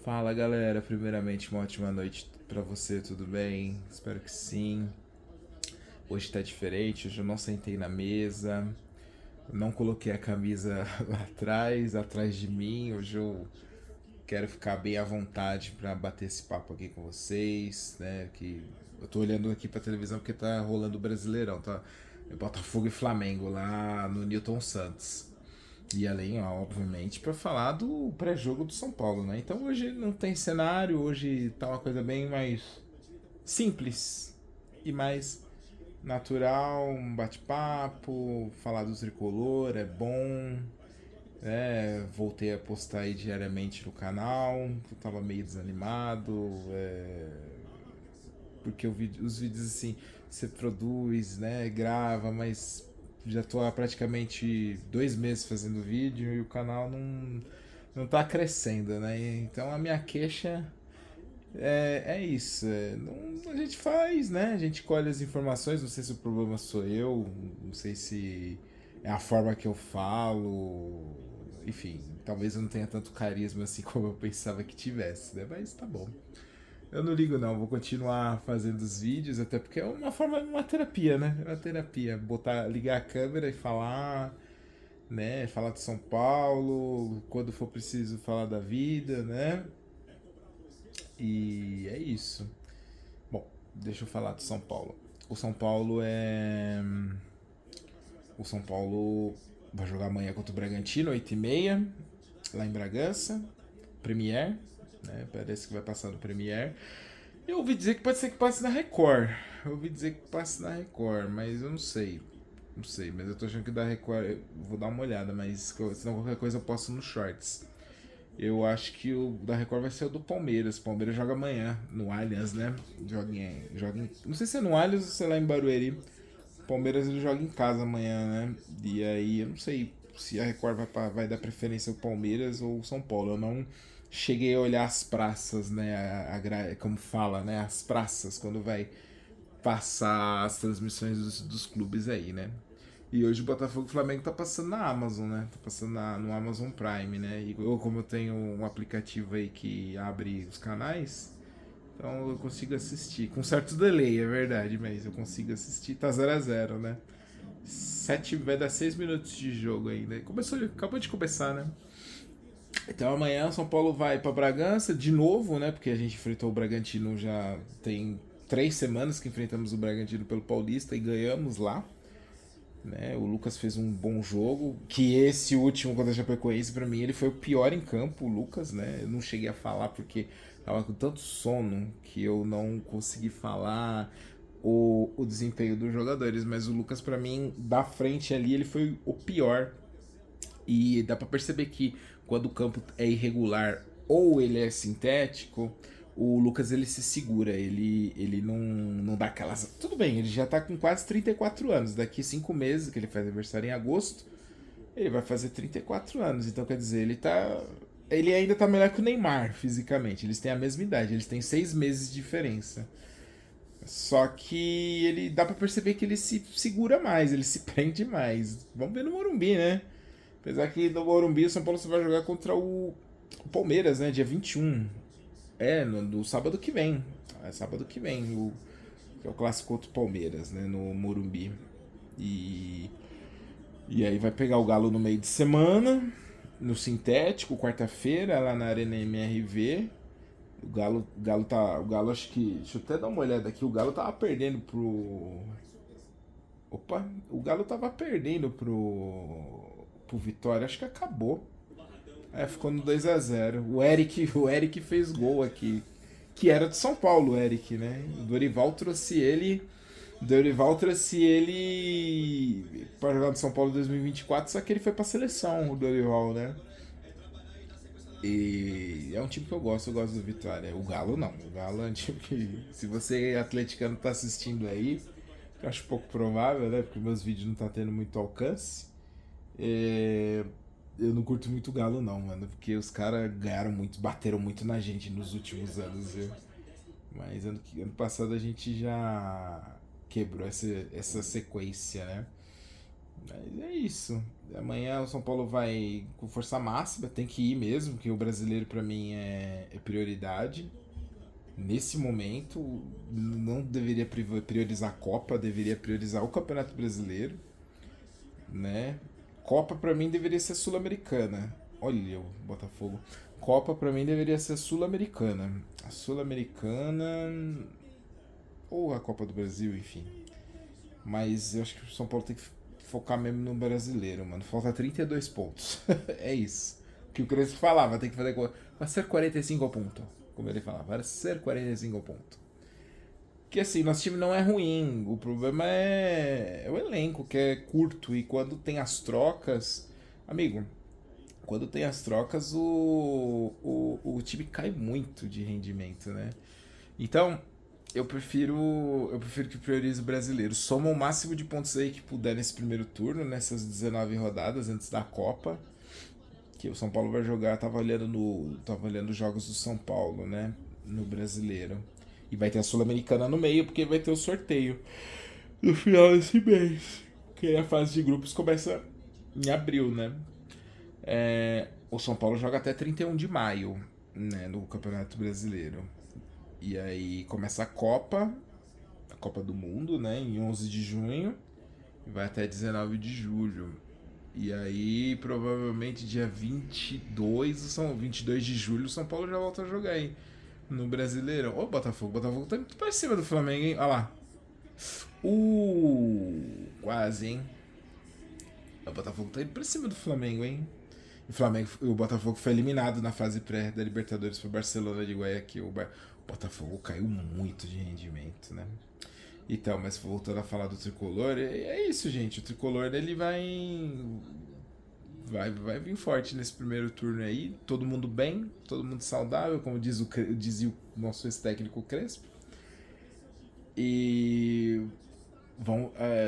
Fala galera, primeiramente uma ótima noite pra você, tudo bem? Espero que sim. Hoje tá diferente, hoje eu não sentei na mesa, não coloquei a camisa lá atrás de mim. Hoje eu quero ficar bem à vontade pra bater esse papo aqui com vocês, né? Que eu tô olhando aqui pra televisão porque tá rolando o Brasileirão, tá? Botafogo e Flamengo lá no Newton Santos. E além, ó, obviamente, para falar do pré-jogo do São Paulo, né? Então hoje não tem cenário, hoje tá uma coisa bem mais simples e mais natural, um bate-papo, falar do tricolor é bom, né? Voltei a postar aí diariamente no canal, eu tava meio desanimado, porque os vídeos assim, você produz, né? Grava, mas já tô há praticamente 2 meses fazendo vídeo e o canal não tá crescendo, né? Então a minha queixa é isso. A gente faz, né? A gente colhe as informações. Não sei se o problema sou eu, não sei se é a forma que eu falo. Enfim, talvez eu não tenha tanto carisma assim como eu pensava que tivesse, né? Mas tá bom. Eu não ligo não, vou continuar fazendo os vídeos, até porque é uma forma, uma terapia, né? É uma terapia. Ligar a câmera e falar, né? Falar de São Paulo, quando for preciso falar da vida, né? E é isso. Bom, deixa eu falar de São Paulo. O São Paulo é. O São Paulo vai jogar amanhã contra o Bragantino, 8h30, lá em Bragança. Premier, né? Parece que vai passar no Premier. Eu ouvi dizer que pode ser que passe na Record. Eu ouvi dizer que passe na Record, mas eu não sei. Não sei, mas eu tô achando que da Record. Eu vou dar uma olhada, mas senão qualquer coisa eu posto nos shorts. Eu acho que o da Record vai ser o do Palmeiras. O Palmeiras joga amanhã no Allianz, né? Não sei se é no Allianz ou se é lá em Barueri. O Palmeiras ele joga em casa amanhã, né? E aí eu não sei se a Record vai dar preferência ao Palmeiras ou ao São Paulo. Eu não cheguei a olhar as praças, né? Como fala, né? As praças, quando vai passar as transmissões dos clubes aí, né? E hoje o Botafogo e o Flamengo tá passando na Amazon, né? Tá passando no Amazon Prime, né? E eu, como eu tenho um aplicativo aí que abre os canais, então eu consigo assistir. Com certo delay, é verdade, mas eu consigo assistir. Tá 0x0, né? Vai dar 6 minutos de jogo ainda. Acabou de começar, né? Então amanhã o São Paulo vai para Bragança de novo, né? Porque a gente enfrentou o Bragantino já tem 3 semanas que enfrentamos o Bragantino pelo Paulista e ganhamos lá. Né? O Lucas fez um bom jogo. Que esse último contra a Chapecoense, pra mim, ele foi o pior em campo, o Lucas, né? Eu não cheguei a falar porque tava com tanto sono que eu não consegui falar o desempenho dos jogadores. Mas o Lucas, pra mim, da frente ali, ele foi o pior. E dá pra perceber que quando o campo é irregular ou ele é sintético, o Lucas ele se segura, ele não dá aquelas. Tudo bem, ele já tá com quase 34 anos. Daqui 5 meses, que ele faz aniversário em agosto, ele vai fazer 34 anos. Então quer dizer, ele tá. Ele ainda tá melhor que o Neymar fisicamente. Eles têm a mesma idade, eles têm 6 meses de diferença. Só que ele dá pra perceber que ele se segura mais, ele se prende mais. Vamos ver no Morumbi, né? Apesar que no Morumbi o São Paulo só vai jogar contra o Palmeiras, né? Dia 21. No sábado que vem. É sábado que vem, que é o clássico contra o Palmeiras, né? No Morumbi. E, e aí vai pegar o Galo no meio de semana, no sintético, quarta-feira, lá na Arena MRV. O Galo acho que. Deixa eu até dar uma olhada aqui. O Galo tava perdendo pro. Opa! O Galo tava perdendo pro Vitória. Acho que acabou. Ficou no 2x0. O Eric fez gol aqui. Que era de São Paulo, o Eric, né? O Dorival trouxe ele. O Dorival trouxe ele para jogar no São Paulo em 2024, só que ele foi pra seleção, o Dorival, né? E é um time que eu gosto do Vitória. O Galo não. O Galo é um time que, se você atleticano tá assistindo aí, eu acho pouco provável, né? Porque meus vídeos não tá tendo muito alcance. É, eu não curto muito o Galo não, mano, porque os caras ganharam muito, bateram muito na gente nos últimos anos, viu? Mas ano passado a gente já quebrou essa sequência, né? Mas é isso. Amanhã o São Paulo vai com força máxima, tem que ir mesmo, porque o brasileiro pra mim é prioridade. Nesse momento, não deveria priorizar a Copa, deveria priorizar o Campeonato Brasileiro, né? Copa pra mim deveria ser sul-americana. Olha o Botafogo. Copa pra mim deveria ser sul-americana. A sul-americana ou a Copa do Brasil, enfim. Mas eu acho que o São Paulo tem que focar mesmo no brasileiro, mano. Falta 32 pontos. É isso. O que o Crespo falava, tem que fazer. Vai ser 45 pontos. Como ele falava, vai ser 45 pontos. Que assim, nosso time não é ruim. O problema é o elenco, que é curto. E quando tem as trocas. Amigo, quando tem as trocas, o time cai muito de rendimento, né? Então, eu prefiro que priorize o brasileiro. Soma o máximo de pontos aí que puder nesse primeiro turno, nessas 19 rodadas antes da Copa, que o São Paulo vai jogar. Tava olhando os jogos do São Paulo, né, no brasileiro. E vai ter a Sul-Americana no meio, porque vai ter o sorteio no final desse mês. Que a fase de grupos começa em abril, né? O São Paulo joga até 31 de maio, né, no Campeonato Brasileiro. E aí começa a Copa do Mundo, né, em 11 de junho, e vai até 19 de julho. E aí, provavelmente dia 22 de julho, o São Paulo já volta a jogar aí no Brasileiro. Ô, Botafogo tá muito pra cima do Flamengo, hein? Olha lá. Quase, hein? O Botafogo tá indo pra cima do Flamengo, hein? O Botafogo foi eliminado na fase pré da Libertadores pro Barcelona de Guayaquil. O Botafogo caiu muito de rendimento, né? Então, mas voltando a falar do Tricolor, é isso, gente. O Tricolor, ele vai vir forte nesse primeiro turno aí. Todo mundo bem, todo mundo saudável, como dizia o nosso ex-técnico Crespo. E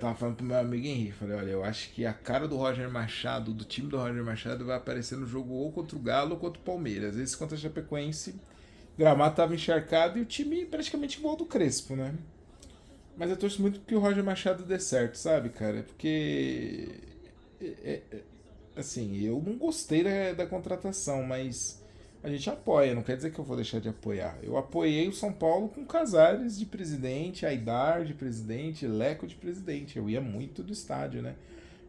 tava falando pro meu amigo Henrique, falei, olha, eu acho que a cara do Roger Machado, do time do Roger Machado, vai aparecer no jogo ou contra o Galo ou contra o Palmeiras. Às vezes contra a Chapecoense, o gramado tava encharcado e o time praticamente igual ao do Crespo, né? Mas eu torço muito que o Roger Machado dê certo, sabe, cara? Porque. Assim, eu não gostei da contratação, mas a gente apoia, não quer dizer que eu vou deixar de apoiar. Eu apoiei o São Paulo com Casares de presidente, Aidar de presidente, Leco de presidente. Eu ia muito do estádio, né?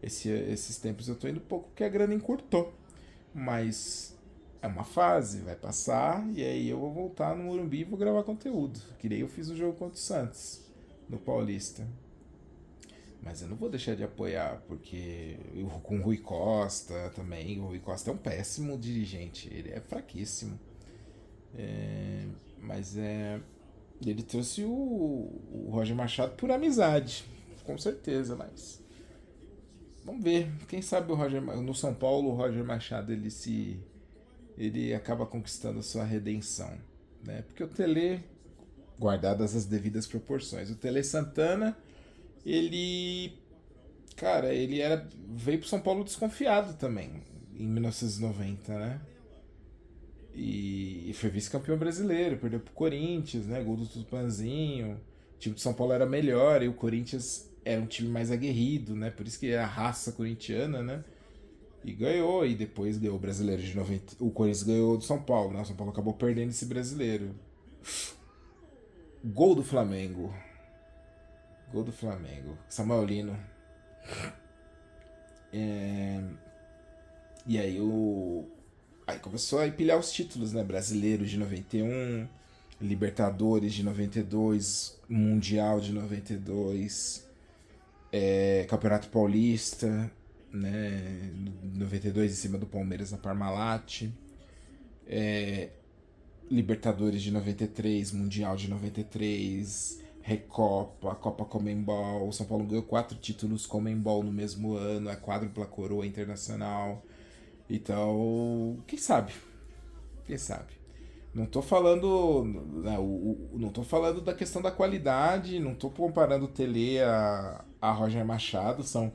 Esses tempos eu tô indo pouco porque a grana encurtou. Mas é uma fase, vai passar e aí eu vou voltar no Morumbi e vou gravar conteúdo. Que nem eu fiz o jogo contra o Santos, no Paulista. Mas eu não vou deixar de apoiar, porque com o Rui Costa também. O Rui Costa é um péssimo dirigente, ele é fraquíssimo. Mas ele trouxe o Roger Machado por amizade, com certeza, mas. Vamos ver. Quem sabe no São Paulo o Roger Machado ele acaba conquistando a sua redenção, né? Porque o Tele, guardadas as devidas proporções, o Tele Santana, ele, cara, veio pro São Paulo desconfiado também em 1990, né? E foi vice-campeão brasileiro, perdeu pro Corinthians, né? Gol do Tupanzinho. O time de São Paulo era melhor e o Corinthians era um time mais aguerrido, né? Por isso que é a raça corintiana, né? E ganhou, e depois ganhou o brasileiro de 90. O Corinthians ganhou do São Paulo, né? O São Paulo acabou perdendo esse brasileiro. Gol do Flamengo. Gol do Flamengo. Samuel Lino. E aí Aí começou a empilhar os títulos, né? Brasileiro de 91, Libertadores de 92, Mundial de 92, Campeonato Paulista, né? 92 em cima do Palmeiras na Parmalat, Libertadores de 93, Mundial de 93, Recopa, Copa Comembol. O São Paulo ganhou 4 títulos Comembol no mesmo ano, a quádrupla coroa internacional. Então, quem sabe? Quem sabe? Não tô falando. Não tô falando da questão da qualidade, não tô comparando o Tele a Roger Machado, são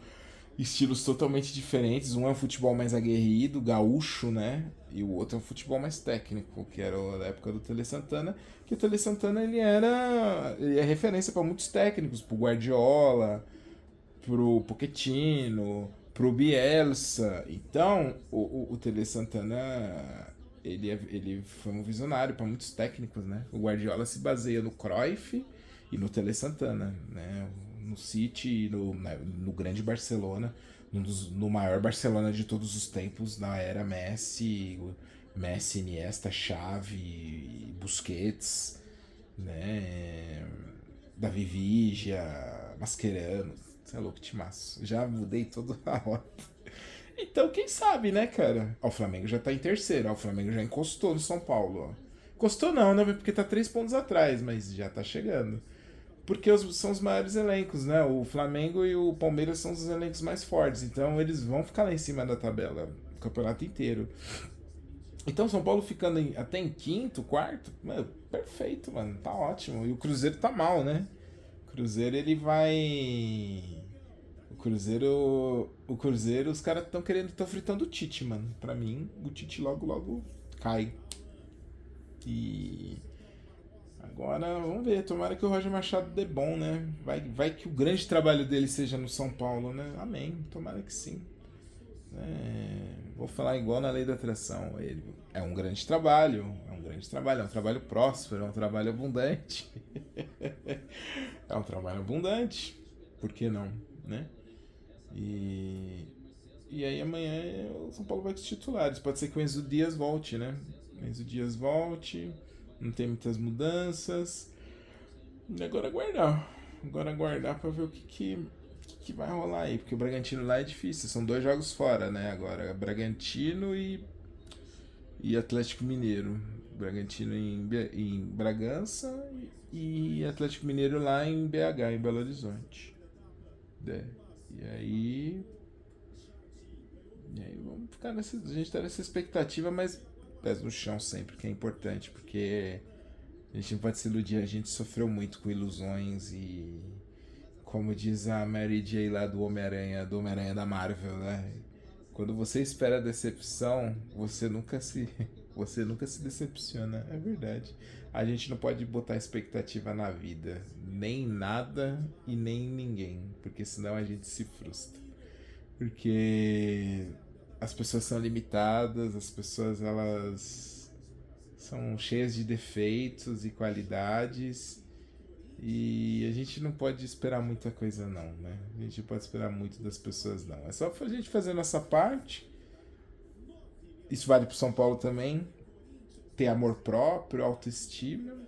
estilos totalmente diferentes. Um é um futebol mais aguerrido, gaúcho, né? E o outro é um futebol mais técnico, que era da época do Tele Santana. Que o Tele Santana ele é referência para muitos técnicos, pro Guardiola, pro Pochettino, pro Bielsa. Então, o Tele Santana, ele foi um visionário para muitos técnicos, né? O Guardiola se baseia no Cruyff e no Tele Santana, né? No City, no grande Barcelona, no maior Barcelona de todos os tempos, na era Messi, Iniesta, Xavi, Busquets, né? Davi Vigia, Mascherano. Você é louco, timaço. Já mudei toda a rota. Então, quem sabe, né, cara? Ó, o Flamengo já tá em terceiro. Ó, o Flamengo já encostou no São Paulo, ó. Encostou não, né? Porque tá 3 pontos atrás, mas já tá chegando. Porque são os maiores elencos, né? O Flamengo e o Palmeiras são os elencos mais fortes. Então, eles vão ficar lá em cima da tabela o campeonato inteiro. Então, São Paulo ficando até em quinto, quarto, mano, perfeito, mano. Tá ótimo. E o Cruzeiro tá mal, né? O Cruzeiro, ele vai. O Cruzeiro, os caras estão fritando o Tite, mano. Pra mim, o Tite logo, logo cai. E agora, vamos ver. Tomara que o Roger Machado dê bom, né? Vai que o grande trabalho dele seja no São Paulo, né? Amém. Tomara que sim. Vou falar igual na lei da atração. Ele é um grande trabalho, é um trabalho próspero, é um trabalho abundante. É um trabalho abundante. Por que não, né? E, e aí amanhã o São Paulo vai com os titulares. Pode ser que o Enzo Dias volte, né? O Enzo Dias volte, não tem muitas mudanças. E agora aguardar. Agora aguardar pra ver o que vai rolar aí. Porque o Bragantino lá é difícil. São 2 jogos fora, né? Agora, Bragantino e Atlético Mineiro. Bragantino em Bragança e Atlético Mineiro lá em BH, em Belo Horizonte. É. E aí. E aí vamos ficar nessa. A gente tá nessa expectativa, mas pés no chão sempre, que é importante, porque a gente não pode se iludir, a gente sofreu muito com ilusões e. Como diz a Mary J lá do Homem-Aranha da Marvel, né? Quando você espera a decepção, você nunca se decepciona, é verdade. A gente não pode botar expectativa na vida, nem em nada e nem em ninguém, porque senão a gente se frustra. Porque as pessoas são limitadas, as pessoas elas são cheias de defeitos e qualidades e a gente não pode esperar muita coisa não, né? A gente não pode esperar muito das pessoas não. É só a gente fazer a nossa parte. Isso vale pro São Paulo também. Ter amor próprio, autoestima.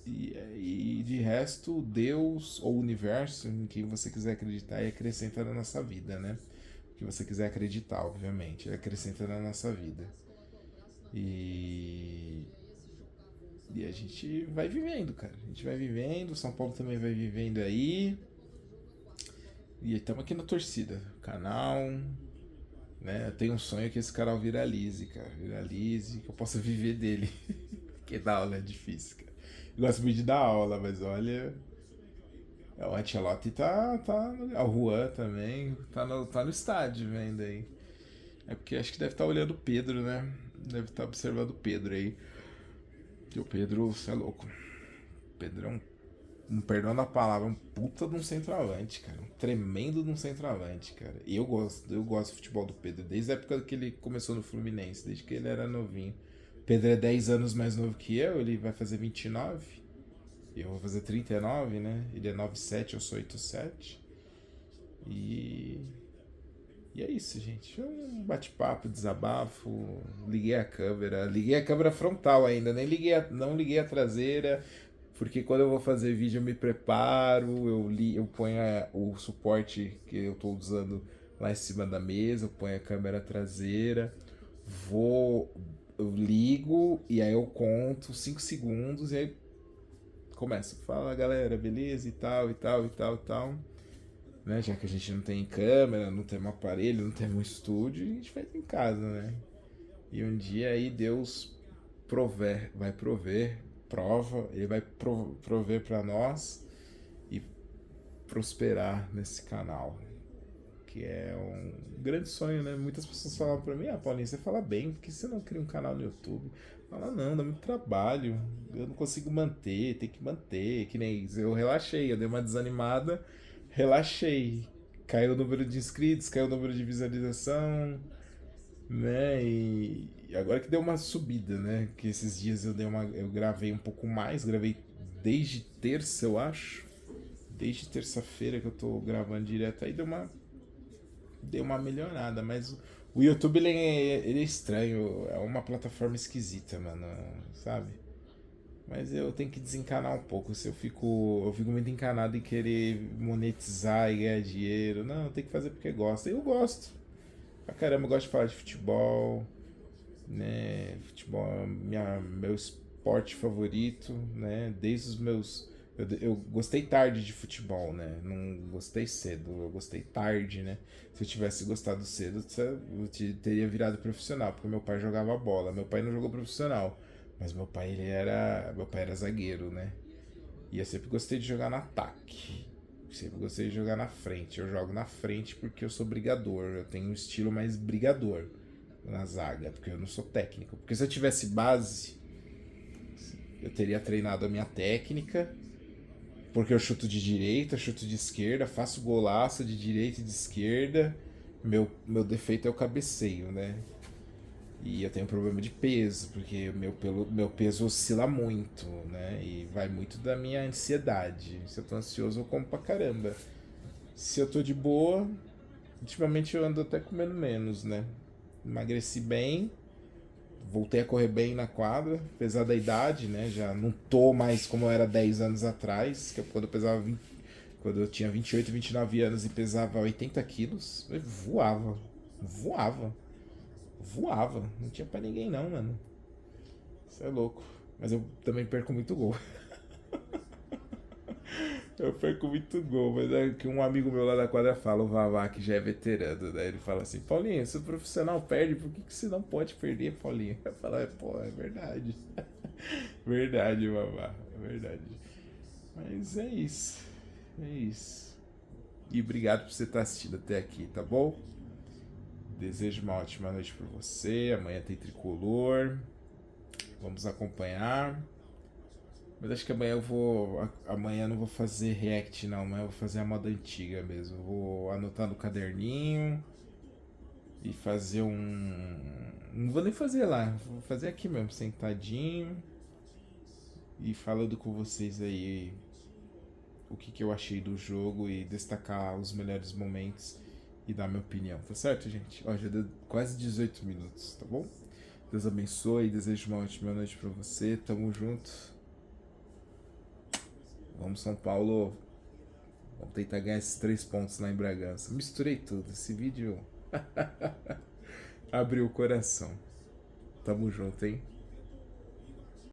E de resto, Deus ou o universo, em quem você quiser acreditar, e acrescenta na nossa vida, né? O que você quiser acreditar, obviamente, acrescenta na nossa vida. E E a gente vai vivendo, cara. A gente vai vivendo, o São Paulo também vai vivendo aí. E estamos aqui na torcida. Canal, né? Eu tenho um sonho que esse canal viralize, cara. Viralize, que eu possa viver dele. Porque dar aula é difícil, cara. Eu gosto muito de dar aula, mas olha. O Ancelotti tá. O Juan também. Tá no estádio vendo aí. É porque acho que deve estar olhando o Pedro, né? Deve estar observando o Pedro aí. E o Pedro, você é louco. O Pedro é um perdão da palavra, um puta de um centroavante, cara. Um tremendo de um centroavante, cara. E eu gosto do futebol do Pedro, desde a época que ele começou no Fluminense, desde que ele era novinho. O Pedro é 10 anos mais novo que eu, ele vai fazer 29. E eu vou fazer 39, né? Ele é 97, eu sou 87. E. E é isso, gente. Foi um bate-papo, desabafo. Liguei a câmera frontal ainda, nem não liguei a traseira. Porque quando eu vou fazer vídeo eu me preparo, eu ponho o suporte que eu estou usando lá em cima da mesa, eu ponho a câmera traseira, eu ligo e aí eu conto 5 segundos e aí começo. Fala galera, beleza e tal, e tal, e tal, e tal. Né? Já que a gente não tem câmera, não tem um aparelho, não tem um estúdio, a gente faz em casa, né? E um dia aí Deus vai prover, ele vai prover para nós e prosperar nesse canal, que é um grande sonho, né? Muitas pessoas falam para mim, Paulinho, você fala bem, por que você não cria um canal no YouTube? Fala, não, dá muito trabalho, eu não consigo manter, tem que manter, que nem eu relaxei, eu dei uma desanimada, relaxei. Caiu o número de inscritos, caiu o número de visualização, né? E agora que deu uma subida, né? Que esses dias eu gravei um pouco mais, gravei desde terça, eu acho. Desde terça-feira que eu tô gravando direto, aí deu uma melhorada, mas o YouTube ele é estranho, é uma plataforma esquisita, mano, sabe? Mas eu tenho que desencanar um pouco. Se eu fico muito encanado em querer monetizar e ganhar dinheiro. Não, tem que fazer porque gosta. Eu gosto. Pra caramba, eu gosto de falar de futebol, né? Futebol é meu esporte favorito, né? Desde os meus. Eu gostei tarde de futebol, né? Não gostei cedo, eu gostei tarde, né? Se eu tivesse gostado cedo, eu teria virado profissional, porque meu pai jogava bola. Meu pai não jogou profissional, mas meu pai era zagueiro, né? E eu sempre gostei de jogar no ataque. Sempre gostei de jogar na frente. Eu jogo na frente porque eu sou brigador. Eu tenho um estilo mais brigador na zaga, porque eu não sou técnico. Porque se eu tivesse base, eu teria treinado a minha técnica, porque eu chuto de direita, chuto de esquerda, faço golaço de direita e de esquerda. Meu defeito é o cabeceio, né? E eu tenho problema de peso, porque meu peso oscila muito, né? E vai muito da minha ansiedade. Se eu tô ansioso, eu como pra caramba. Se eu tô de boa, ultimamente eu ando até comendo menos, né? Emagreci bem, voltei a correr bem na quadra, apesar da idade, né? Já não tô mais como eu era 10 anos atrás, que quando eu pesava 20, quando eu tinha 28, 29 anos e pesava 80 quilos, eu voava, voava. Não tinha pra ninguém não, mano. Isso é louco. Mas eu também perco muito gol. Eu perco muito gol, mas é que um amigo meu lá da quadra fala, o Vavá, que já é veterano, né? Ele fala assim, Paulinho, se o profissional perde, por que você não pode perder, Paulinho? Eu falo, pô, é verdade. Verdade, Vavá, é verdade. Mas é isso. É isso. E obrigado por você estar assistindo até aqui, tá bom? Desejo uma ótima noite pra você. Amanhã tem tricolor. Vamos acompanhar. Mas acho que amanhã eu vou. Amanhã eu não vou fazer react não, amanhã eu vou fazer a moda antiga mesmo. Vou anotar no caderninho e fazer um. Não vou nem fazer lá, vou fazer aqui mesmo, sentadinho e falando com vocês aí o que eu achei do jogo e destacar os melhores momentos e dar minha opinião, tá certo, gente? Ó, já deu quase 18 minutos, tá bom? Deus abençoe, desejo uma ótima noite pra você, tamo junto. Vamos, São Paulo. Vamos tentar ganhar esses 3 pontos lá em Bragança. Misturei tudo. Esse vídeo abriu o coração. Tamo junto, hein?